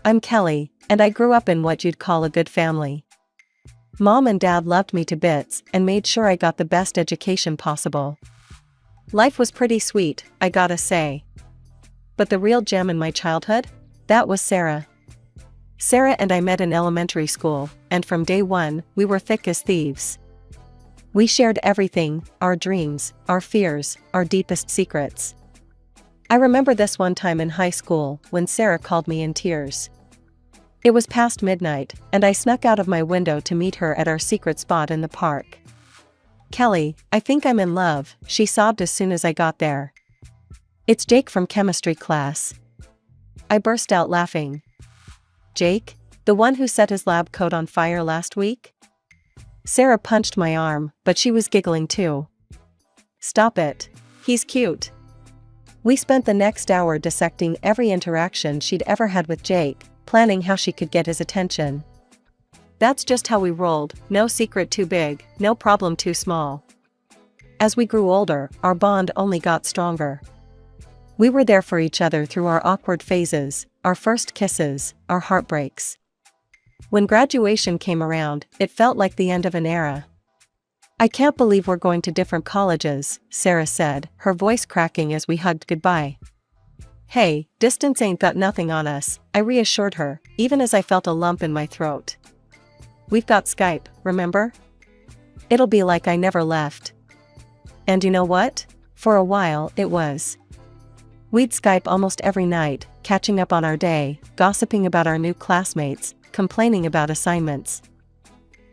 I'm Kelly, and I grew up in what you'd call a good family. Mom and Dad loved me to bits and made sure I got the best education possible. Life was pretty sweet, I gotta say. But the real gem in my childhood? That was Sarah. Sarah and I met in elementary school, and from day one, we were thick as thieves. We shared everything, our dreams, our fears, our deepest secrets. I remember this one time in high school when Sarah called me in tears. It was past midnight, and I snuck out of my window to meet her at our secret spot in the park. "Kelly, I think I'm in love," she sobbed as soon as I got there. "It's Jake from chemistry class." I burst out laughing. "Jake? The one who set his lab coat on fire last week?" Sarah punched my arm, but she was giggling too. "Stop it. He's cute." We spent the next hour dissecting every interaction she'd ever had with Jake, planning how she could get his attention. That's just how we rolled, no secret too big, no problem too small. As we grew older, our bond only got stronger. We were there for each other through our awkward phases, our first kisses, our heartbreaks. When graduation came around, it felt like the end of an era. "I can't believe we're going to different colleges," Sarah said, her voice cracking as we hugged goodbye. "Hey, distance ain't got nothing on us," I reassured her, even as I felt a lump in my throat. "We've got Skype, remember? It'll be like I never left." And you know what? For a while, it was. We'd Skype almost every night, catching up on our day, gossiping about our new classmates, complaining about assignments.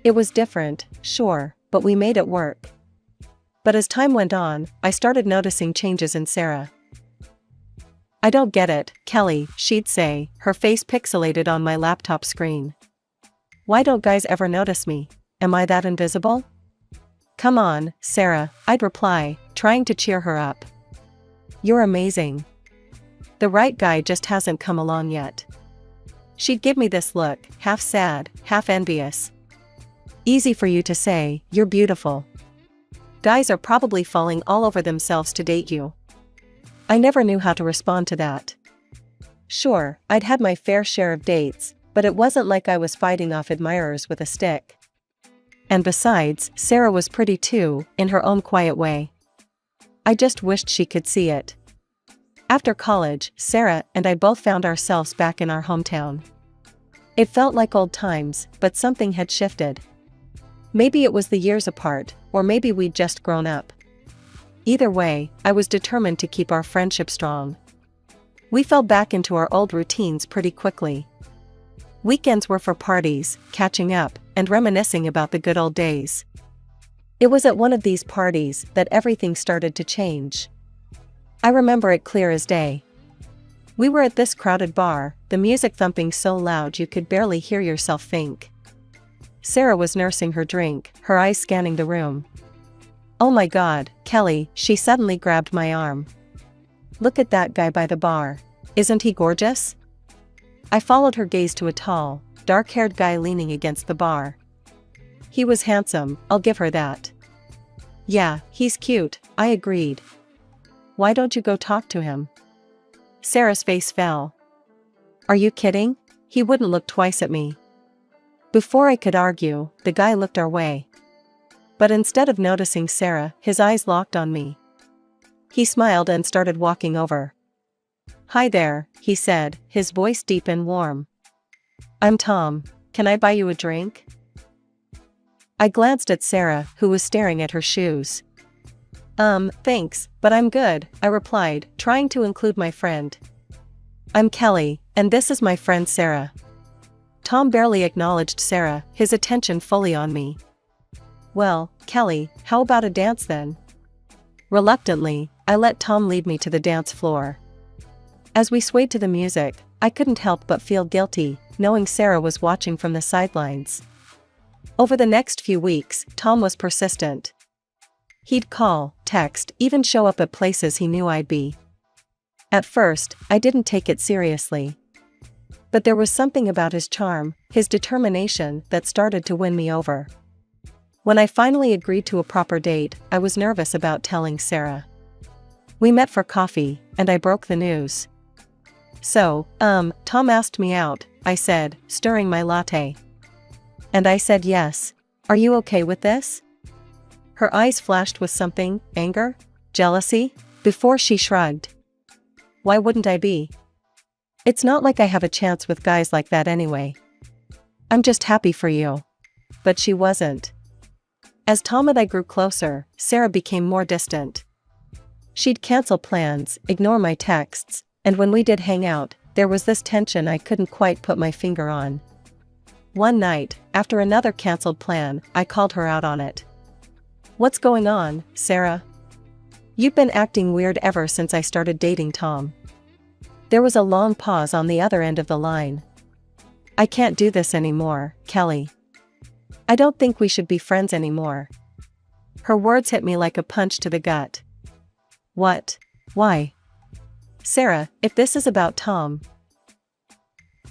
It was different, sure, but we made it work. But as time went on, I started noticing changes in Sarah. "I don't get it, Kelly," she'd say, her face pixelated on my laptop screen. "Why don't guys ever notice me? Am I that invisible?" "Come on, Sarah," I'd reply, trying to cheer her up. "You're amazing. The right guy just hasn't come along yet." She'd give me this look, half sad, half envious. "Easy for you to say, you're beautiful. Guys are probably falling all over themselves to date you." I never knew how to respond to that. Sure, I'd had my fair share of dates, but it wasn't like I was fighting off admirers with a stick. And besides, Sarah was pretty too, in her own quiet way. I just wished she could see it. After college, Sarah and I both found ourselves back in our hometown. It felt like old times, but something had shifted. Maybe it was the years apart, or maybe we'd just grown up. Either way, I was determined to keep our friendship strong. We fell back into our old routines pretty quickly. Weekends were for parties, catching up, and reminiscing about the good old days. It was at one of these parties that everything started to change. I remember it clear as day. We were at this crowded bar, the music thumping so loud you could barely hear yourself think. Sarah was nursing her drink, her eyes scanning the room. "Oh my God, Kelly," she suddenly grabbed my arm. "Look at that guy by the bar. Isn't he gorgeous?" I followed her gaze to a tall, dark-haired guy leaning against the bar. He was handsome, I'll give her that. "Yeah, he's cute," I agreed. "Why don't you go talk to him?" Sarah's face fell. "Are you kidding? He wouldn't look twice at me." Before I could argue, the guy looked our way. But instead of noticing Sarah, his eyes locked on me. He smiled and started walking over. "Hi there," he said, his voice deep and warm. "I'm Tom. Can I buy you a drink?" I glanced at Sarah, who was staring at her shoes. Thanks, but I'm good," I replied, trying to include my friend. "I'm Kelly, and this is my friend Sarah." Tom barely acknowledged Sarah, his attention fully on me. "Well, Kelly, how about a dance then?" Reluctantly, I let Tom lead me to the dance floor. As we swayed to the music, I couldn't help but feel guilty, knowing Sarah was watching from the sidelines. Over the next few weeks, Tom was persistent. He'd call, text, even show up at places he knew I'd be. At first, I didn't take it seriously. But there was something about his charm, his determination, that started to win me over. When I finally agreed to a proper date, I was nervous about telling Sarah. We met for coffee, and I broke the news. So, Tom asked me out, I said, stirring my latte. And I said yes. Are you okay with this? Her eyes flashed with something, anger? Jealousy? Before she shrugged. Why wouldn't I be? It's not like I have a chance with guys like that anyway. I'm just happy for you. But she wasn't. As Tom and I grew closer, Sarah became more distant. She'd cancel plans, ignore my texts, and when we did hang out, there was this tension I couldn't quite put my finger on. One night, after another canceled plan, I called her out on it. What's going on, Sarah? You've been acting weird ever since I started dating Tom. There was a long pause on the other end of the line. I can't do this anymore, Kelly. I don't think we should be friends anymore. Her words hit me like a punch to the gut. What? Why? Sarah, if this is about Tom.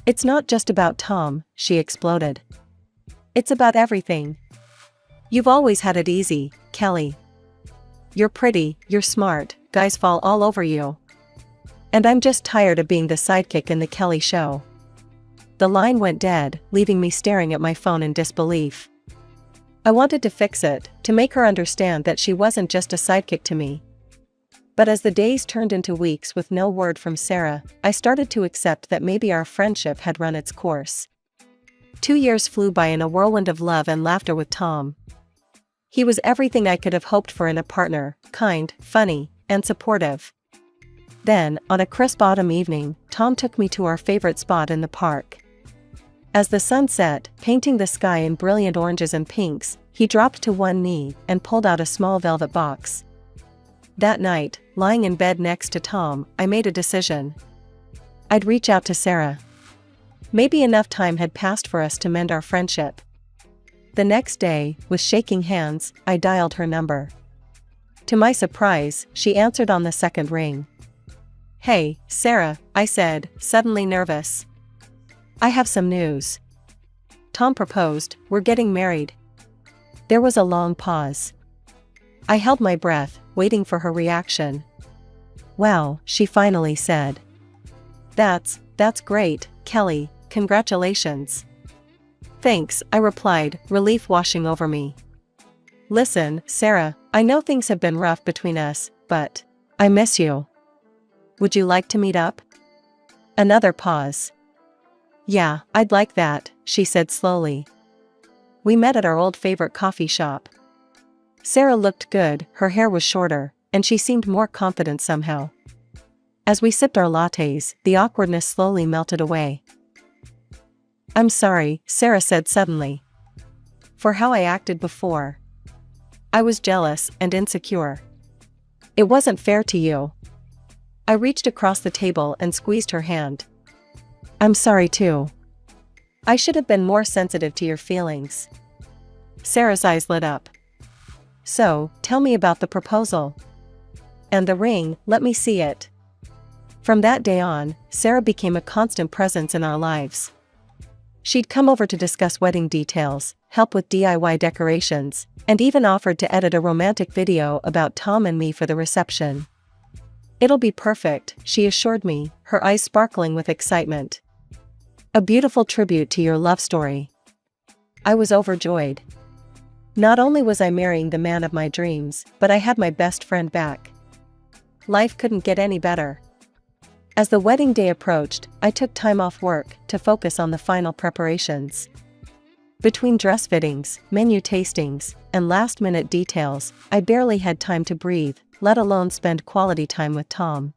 It's not just about Tom, she exploded. It's about everything. You've always had it easy, Kelly. You're pretty, you're smart, guys fall all over you. And I'm just tired of being the sidekick in the Kelly show. The line went dead, leaving me staring at my phone in disbelief. I wanted to fix it, to make her understand that she wasn't just a sidekick to me. But as the days turned into weeks with no word from Sarah, I started to accept that maybe our friendship had run its course. 2 years flew by in a whirlwind of love and laughter with Tom. He was everything I could have hoped for in a partner, kind, funny, and supportive. Then, on a crisp autumn evening, Tom took me to our favorite spot in the park. As the sun set, painting the sky in brilliant oranges and pinks, he dropped to one knee and pulled out a small velvet box. That night, lying in bed next to Tom, I made a decision. I'd reach out to Sarah. Maybe enough time had passed for us to mend our friendship. The next day, with shaking hands, I dialed her number. To my surprise, she answered on the second ring. Hey, Sarah, I said, suddenly nervous. I have some news. Tom proposed, we're getting married. There was a long pause. I held my breath, waiting for her reaction. Wow, she finally said. That's great, Kelly, congratulations. Thanks, I replied, relief washing over me. Listen, Sarah, I know things have been rough between us, but I miss you. Would you like to meet up? Another pause. Yeah, I'd like that, she said slowly. We met at our old favorite coffee shop. Sarah looked good, her hair was shorter, and she seemed more confident somehow. As we sipped our lattes, the awkwardness slowly melted away. I'm sorry, Sarah said suddenly. For how I acted before. I was jealous and insecure. It wasn't fair to you. I reached across the table and squeezed her hand. I'm sorry too. I should have been more sensitive to your feelings. Sarah's eyes lit up. So, tell me about the proposal. And the ring, let me see it. From that day on, Sarah became a constant presence in our lives. She'd come over to discuss wedding details, help with DIY decorations, and even offered to edit a romantic video about Tom and me for the reception. It'll be perfect, she assured me, her eyes sparkling with excitement. A beautiful tribute to your love story. I was overjoyed. Not only was I marrying the man of my dreams, but I had my best friend back. Life couldn't get any better. As the wedding day approached, I took time off work to focus on the final preparations. Between dress fittings, menu tastings, and last-minute details, I barely had time to breathe, let alone spend quality time with Tom.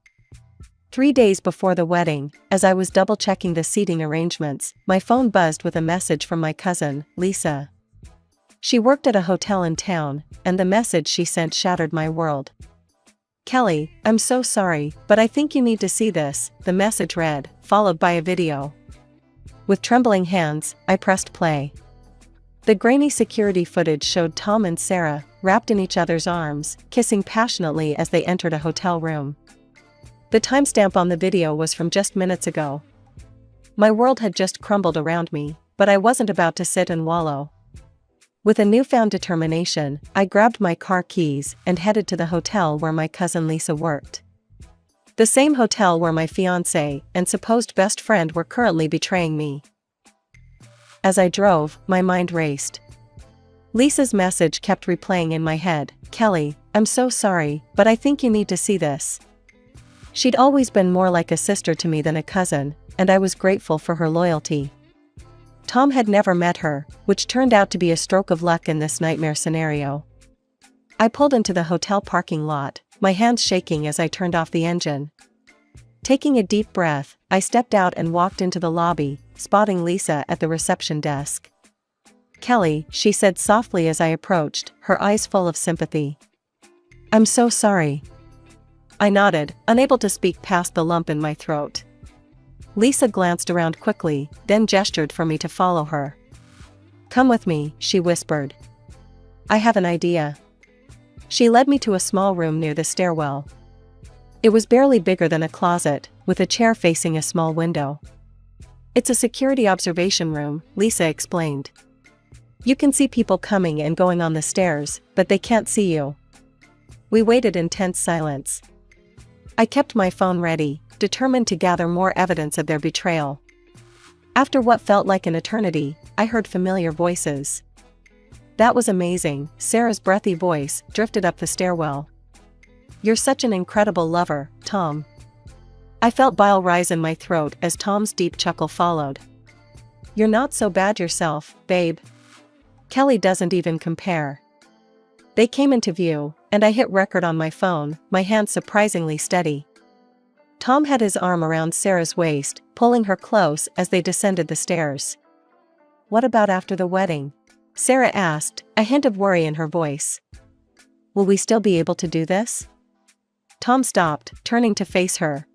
3 days before the wedding, as I was double-checking the seating arrangements, my phone buzzed with a message from my cousin, Lisa. She worked at a hotel in town, and the message she sent shattered my world. Kelly, I'm so sorry, but I think you need to see this, the message read, followed by a video. With trembling hands, I pressed play. The grainy security footage showed Tom and Sarah, wrapped in each other's arms, kissing passionately as they entered a hotel room. The timestamp on the video was from just minutes ago. My world had just crumbled around me, but I wasn't about to sit and wallow. With a newfound determination, I grabbed my car keys and headed to the hotel where my cousin Lisa worked. The same hotel where my fiance and supposed best friend were currently betraying me. As I drove, my mind raced. Lisa's message kept replaying in my head. Kelly, I'm so sorry, but I think you need to see this. She'd always been more like a sister to me than a cousin, and I was grateful for her loyalty. Tom had never met her, which turned out to be a stroke of luck in this nightmare scenario. I pulled into the hotel parking lot, my hands shaking as I turned off the engine. Taking a deep breath, I stepped out and walked into the lobby, spotting Lisa at the reception desk. Kelly, she said softly as I approached, her eyes full of sympathy. I'm so sorry. I nodded, unable to speak past the lump in my throat. Lisa glanced around quickly, then gestured for me to follow her. Come with me, she whispered. I have an idea. She led me to a small room near the stairwell. It was barely bigger than a closet, with a chair facing a small window. It's a security observation room, Lisa explained. You can see people coming and going on the stairs, but they can't see you. We waited in tense silence. I kept my phone ready, determined to gather more evidence of their betrayal. After what felt like an eternity, I heard familiar voices. That was amazing, Sarah's breathy voice drifted up the stairwell. You're such an incredible lover, Tom. I felt bile rise in my throat as Tom's deep chuckle followed. You're not so bad yourself, babe. Kelly doesn't even compare. They came into view, and I hit record on my phone, my hand surprisingly steady. Tom had his arm around Sarah's waist, pulling her close as they descended the stairs. What about after the wedding? Sarah asked, a hint of worry in her voice. Will we still be able to do this? Tom stopped, turning to face her.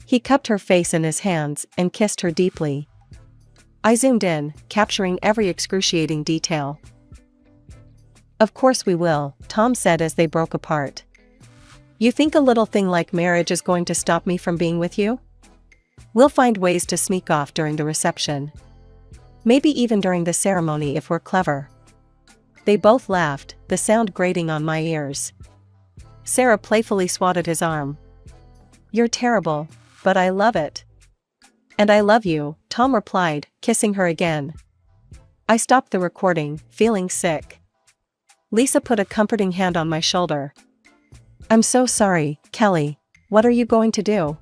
He cupped her face in his hands and kissed her deeply. I zoomed in, capturing every excruciating detail. Of course we will, Tom said as they broke apart. You think a little thing like marriage is going to stop me from being with you? We'll find ways to sneak off during the reception. Maybe even during the ceremony if we're clever. They both laughed, the sound grating on my ears. Sarah playfully swatted his arm. You're terrible, but I love it. And I love you, Tom replied, kissing her again. I stopped the recording, feeling sick. Lisa put a comforting hand on my shoulder. I'm so sorry, Kelly. What are you going to do?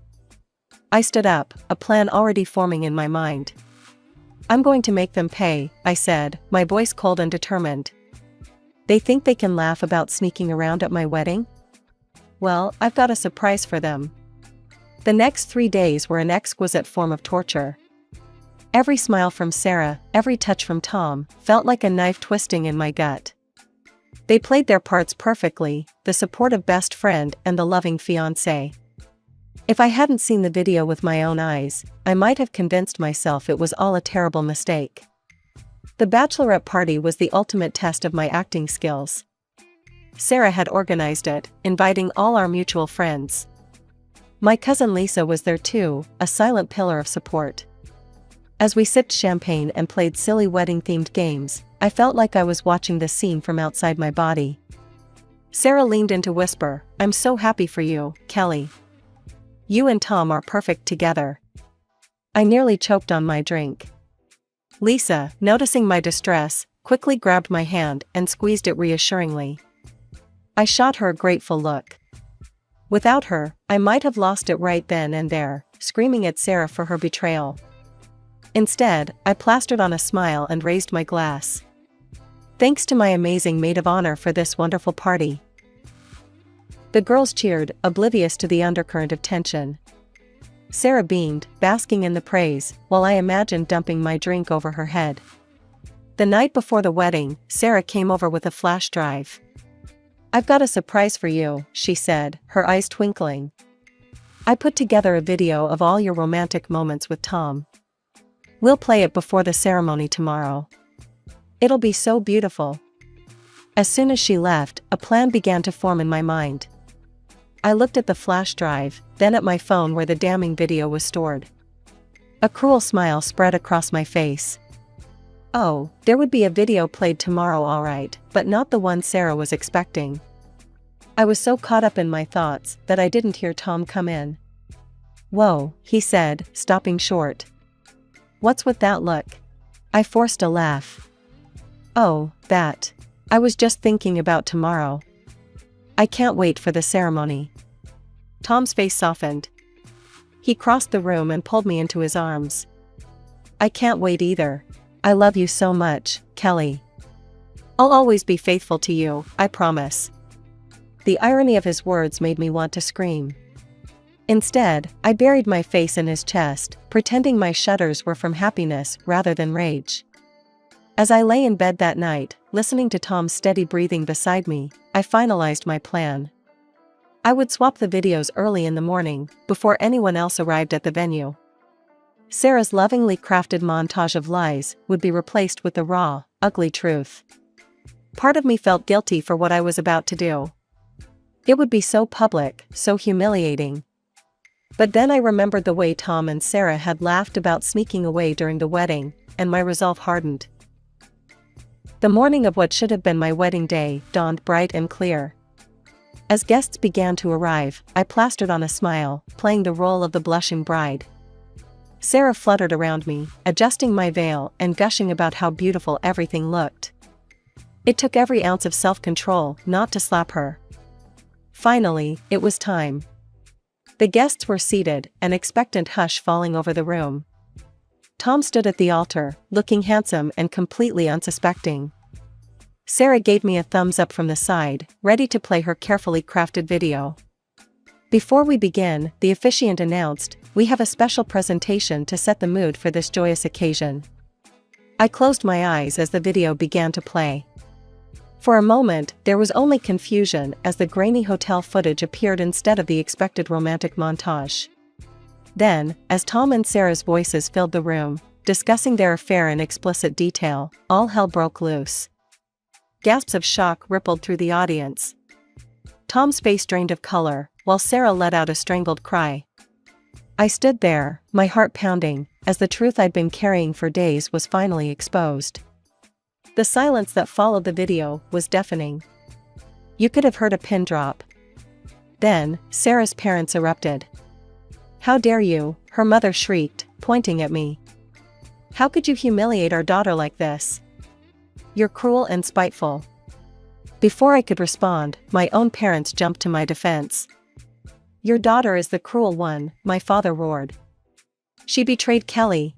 I stood up, a plan already forming in my mind. I'm going to make them pay, I said, my voice cold and determined. They think they can laugh about sneaking around at my wedding? Well, I've got a surprise for them. The next 3 days were an exquisite form of torture. Every smile from Sarah, every touch from Tom, felt like a knife twisting in my gut. They played their parts perfectly, the supportive best friend and the loving fiancé. If I hadn't seen the video with my own eyes, I might have convinced myself it was all a terrible mistake. The bachelorette party was the ultimate test of my acting skills. Sarah had organized it, inviting all our mutual friends. My cousin Lisa was there too, a silent pillar of support. As we sipped champagne and played silly wedding-themed games, I felt like I was watching the scene from outside my body. Sarah leaned in to whisper, I'm so happy for you, Kelly. You and Tom are perfect together. I nearly choked on my drink. Lisa, noticing my distress, quickly grabbed my hand and squeezed it reassuringly. I shot her a grateful look. Without her, I might have lost it right then and there, screaming at Sarah for her betrayal. Instead, I plastered on a smile and raised my glass. Thanks to my amazing maid of honor for this wonderful party. The girls cheered, oblivious to the undercurrent of tension. Sarah beamed, basking in the praise, while I imagined dumping my drink over her head. The night before the wedding, Sarah came over with a flash drive. I've got a surprise for you, she said, her eyes twinkling. I put together a video of all your romantic moments with Tom. We'll play it before the ceremony tomorrow. It'll be so beautiful. As soon as she left, a plan began to form in my mind. I looked at the flash drive, then at my phone where the damning video was stored. A cruel smile spread across my face. Oh, there would be a video played tomorrow all right, but not the one Sarah was expecting. I was so caught up in my thoughts that I didn't hear Tom come in. "Whoa," he said, stopping short. "What's with that look?" I forced a laugh. "Oh, that. I was just thinking about tomorrow. I can't wait for the ceremony." Tom's face softened. He crossed the room and pulled me into his arms. "I can't wait either. I love you so much, Kelly. I'll always be faithful to you, I promise." The irony of his words made me want to scream. Instead, I buried my face in his chest, pretending my shudders were from happiness rather than rage. As I lay in bed that night, listening to Tom's steady breathing beside me, I finalized my plan. I would swap the videos early in the morning, before anyone else arrived at the venue. Sarah's lovingly crafted montage of lies would be replaced with the raw, ugly truth. Part of me felt guilty for what I was about to do. It would be so public, so humiliating. But then I remembered the way Tom and Sarah had laughed about sneaking away during the wedding, and my resolve hardened. The morning of what should have been my wedding day dawned bright and clear. As guests began to arrive, I plastered on a smile, playing the role of the blushing bride. Sarah fluttered around me, adjusting my veil and gushing about how beautiful everything looked. It took every ounce of self-control not to slap her. Finally, it was time. The guests were seated, an expectant hush falling over the room. Tom stood at the altar, looking handsome and completely unsuspecting. Sarah gave me a thumbs up from the side, ready to play her carefully crafted video. Before we begin, the officiant announced, "We have a special presentation to set the mood for this joyous occasion." I closed my eyes as the video began to play. For a moment, there was only confusion as the grainy hotel footage appeared instead of the expected romantic montage. Then, as Tom and Sarah's voices filled the room, discussing their affair in explicit detail, all hell broke loose. Gasps of shock rippled through the audience. Tom's face drained of color, while Sarah let out a strangled cry. I stood there, my heart pounding, as the truth I'd been carrying for days was finally exposed. The silence that followed the video was deafening. You could have heard a pin drop. Then, Sarah's parents erupted. "How dare you?" her mother shrieked, pointing at me. "How could you humiliate our daughter like this? You're cruel and spiteful." Before I could respond, my own parents jumped to my defense. "Your daughter is the cruel one," my father roared. "She betrayed Kelly.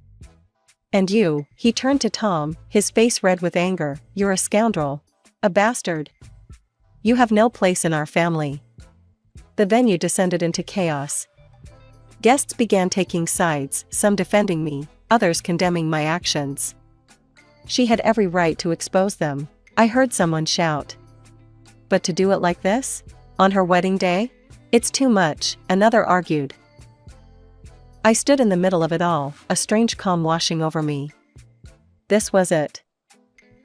And you," he turned to Tom, his face red with anger, "you're a scoundrel. A bastard. You have no place in our family." The venue descended into chaos. Guests began taking sides, some defending me, others condemning my actions. "She had every right to expose them," I heard someone shout. "But to do it like this? On her wedding day? It's too much," another argued. I stood in the middle of it all, a strange calm washing over me. This was it.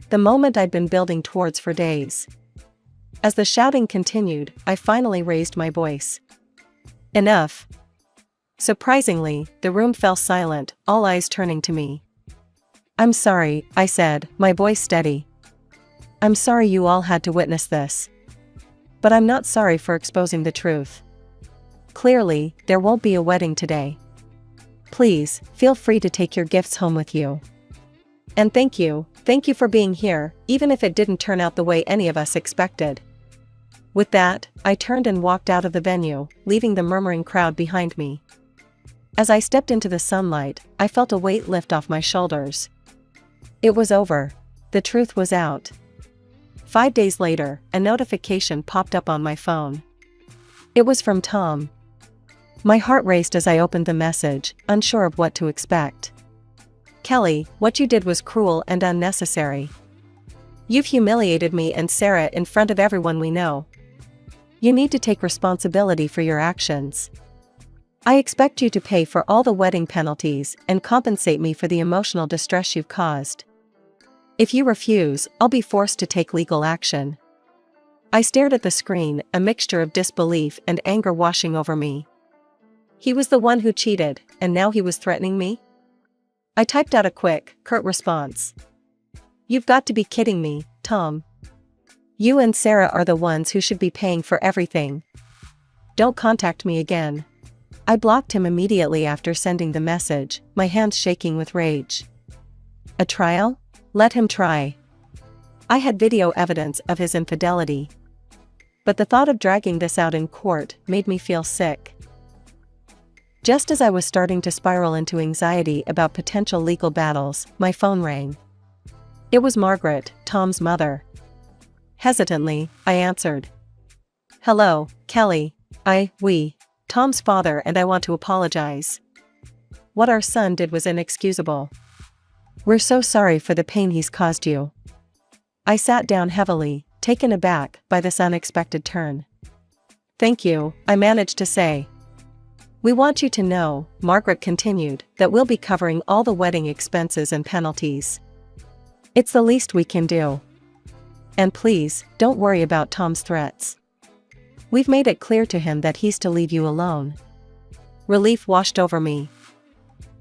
The moment I'd been building towards for days. As the shouting continued, I finally raised my voice. "Enough." Surprisingly, the room fell silent, all eyes turning to me. "I'm sorry," I said, my voice steady. "I'm sorry you all had to witness this. But I'm not sorry for exposing the truth. Clearly, there won't be a wedding today. Please, feel free to take your gifts home with you. And thank you for being here, even if it didn't turn out the way any of us expected." With that, I turned and walked out of the venue, leaving the murmuring crowd behind me. As I stepped into the sunlight, I felt a weight lift off my shoulders. It was over. The truth was out. 5 days later, a notification popped up on my phone. It was from Tom. My heart raced as I opened the message, unsure of what to expect. "Kelly, what you did was cruel and unnecessary. You've humiliated me and Sarah in front of everyone we know. You need to take responsibility for your actions. I expect you to pay for all the wedding penalties and compensate me for the emotional distress you've caused. If you refuse, I'll be forced to take legal action." I stared at the screen, a mixture of disbelief and anger washing over me. He was the one who cheated, and now he was threatening me? I typed out a quick, curt response. "You've got to be kidding me, Tom. You and Sarah are the ones who should be paying for everything. Don't contact me again. I blocked him immediately after sending the message, my hands shaking with rage. A trial? Let him try. I had video evidence of his infidelity. But the thought of dragging this out in court made me feel sick. Just as I was starting to spiral into anxiety about potential legal battles, my phone rang. It was Margaret, Tom's mother. Hesitantly, I answered. Hello, Kelly. Tom's father and I want to apologize. What our son did was inexcusable. We're so sorry for the pain he's caused you. I sat down heavily, taken aback by this unexpected turn. Thank you, I managed to say. We want you to know, Margaret continued, that we'll be covering all the wedding expenses and penalties. It's the least we can do. And please, don't worry about Tom's threats. We've made it clear to him that he's to leave you alone. Relief washed over me.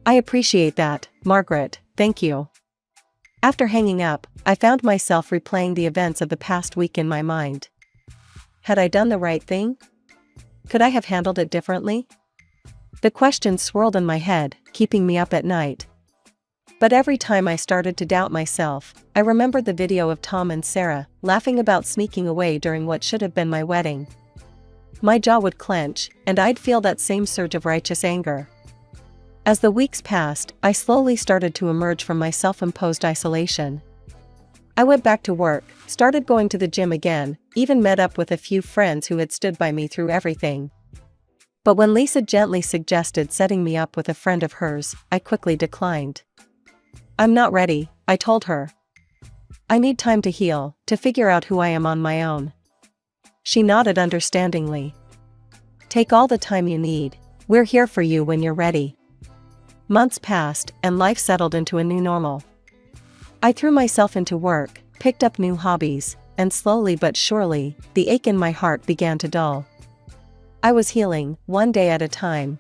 I appreciate that, Margaret, thank you. After hanging up, I found myself replaying the events of the past week in my mind. Had I done the right thing? Could I have handled it differently? The questions swirled in my head, keeping me up at night. But every time I started to doubt myself, I remembered the video of Tom and Sarah, laughing about sneaking away during what should have been my wedding. My jaw would clench, and I'd feel that same surge of righteous anger. As the weeks passed, I slowly started to emerge from my self-imposed isolation. I went back to work, started going to the gym again, even met up with a few friends who had stood by me through everything. But when Lisa gently suggested setting me up with a friend of hers, I quickly declined. I'm not ready, I told her. I need time to heal, to figure out who I am on my own. She nodded understandingly. Take all the time you need, we're here for you when you're ready. Months passed, and life settled into a new normal. I threw myself into work, picked up new hobbies, and slowly but surely, the ache in my heart began to dull. I was healing, one day at a time.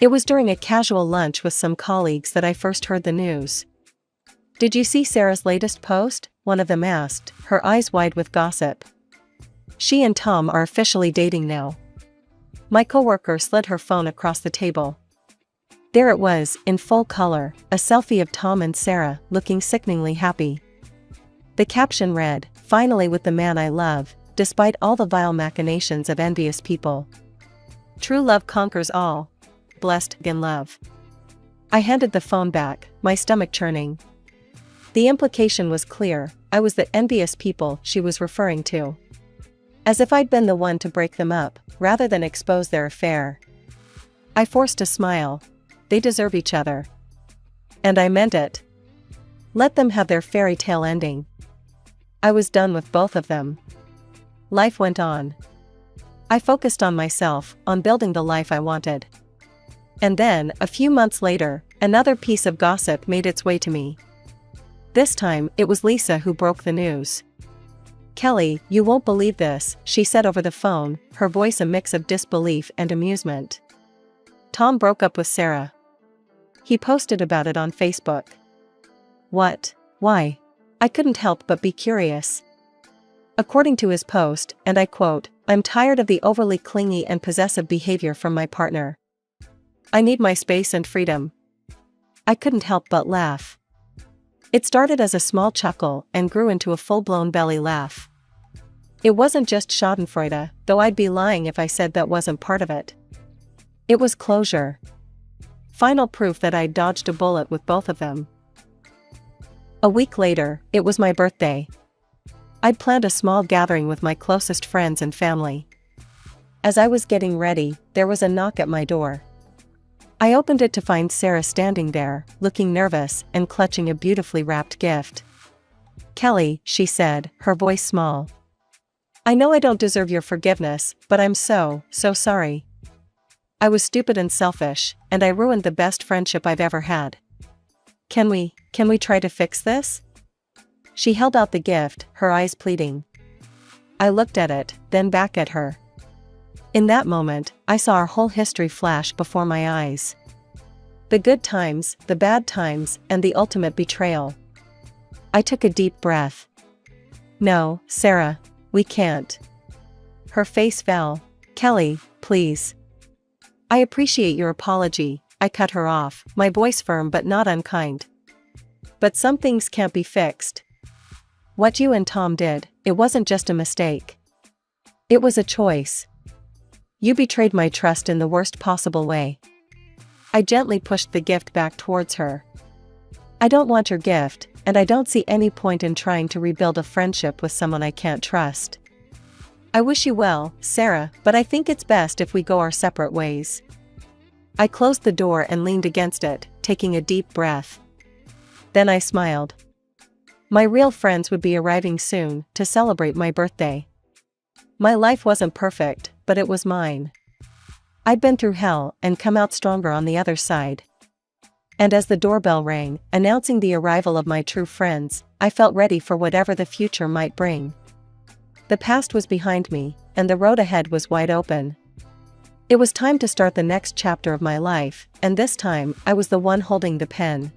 It was during a casual lunch with some colleagues that I first heard the news. Did you see Sarah's latest post? One of them asked, her eyes wide with gossip. She and Tom are officially dating now. My coworker slid her phone across the table. There it was, in full color, a selfie of Tom and Sarah, looking sickeningly happy. The caption read, "Finally with the man I love, despite all the vile machinations of envious people. True love conquers all. Blessed in love." I handed the phone back, my stomach churning. The implication was clear, I was the envious people she was referring to. As if I'd been the one to break them up, rather than expose their affair. I forced a smile. They deserve each other. And I meant it. Let them have their fairy tale ending. I was done with both of them. Life went on. I focused on myself, on building the life I wanted. And then, a few months later, another piece of gossip made its way to me. This time, it was Lisa who broke the news. "Kelly, you won't believe this," she said over the phone, her voice a mix of disbelief and amusement. "Tom broke up with Sarah. He posted about it on Facebook." What? Why? I couldn't help but be curious. According to his post, and I quote, "I'm tired of the overly clingy and possessive behavior from my partner. I need my space and freedom." I couldn't help but laugh. It started as a small chuckle and grew into a full-blown belly laugh. It wasn't just schadenfreude, though I'd be lying if I said that wasn't part of it. It was closure. Final proof that I'd dodged a bullet with both of them. A week later, it was my birthday. I'd planned a small gathering with my closest friends and family. As I was getting ready, there was a knock at my door. I opened it to find Sarah standing there, looking nervous and clutching a beautifully wrapped gift. "Kelly," she said, her voice small. "I know I don't deserve your forgiveness, but I'm so sorry. I was stupid and selfish, and I ruined the best friendship I've ever had. Can we try to fix this?" She held out the gift, her eyes pleading. I looked at it, then back at her. In that moment, I saw our whole history flash before my eyes. The good times, the bad times, and the ultimate betrayal. I took a deep breath. No, Sarah, we can't. Her face fell. Kelly, please. I appreciate your apology, I cut her off, my voice firm but not unkind. But some things can't be fixed. What you and Tom did, it wasn't just a mistake. It was a choice. You betrayed my trust in the worst possible way. I gently pushed the gift back towards her. I don't want your gift, and I don't see any point in trying to rebuild a friendship with someone I can't trust. I wish you well, Sarah, but I think it's best if we go our separate ways. I closed the door and leaned against it, taking a deep breath. Then I smiled. My real friends would be arriving soon to celebrate my birthday. My life wasn't perfect, but it was mine. I'd been through hell and come out stronger on the other side. And as the doorbell rang, announcing the arrival of my true friends, I felt ready for whatever the future might bring. The past was behind me, and the road ahead was wide open. It was time to start the next chapter of my life, and this time, I was the one holding the pen.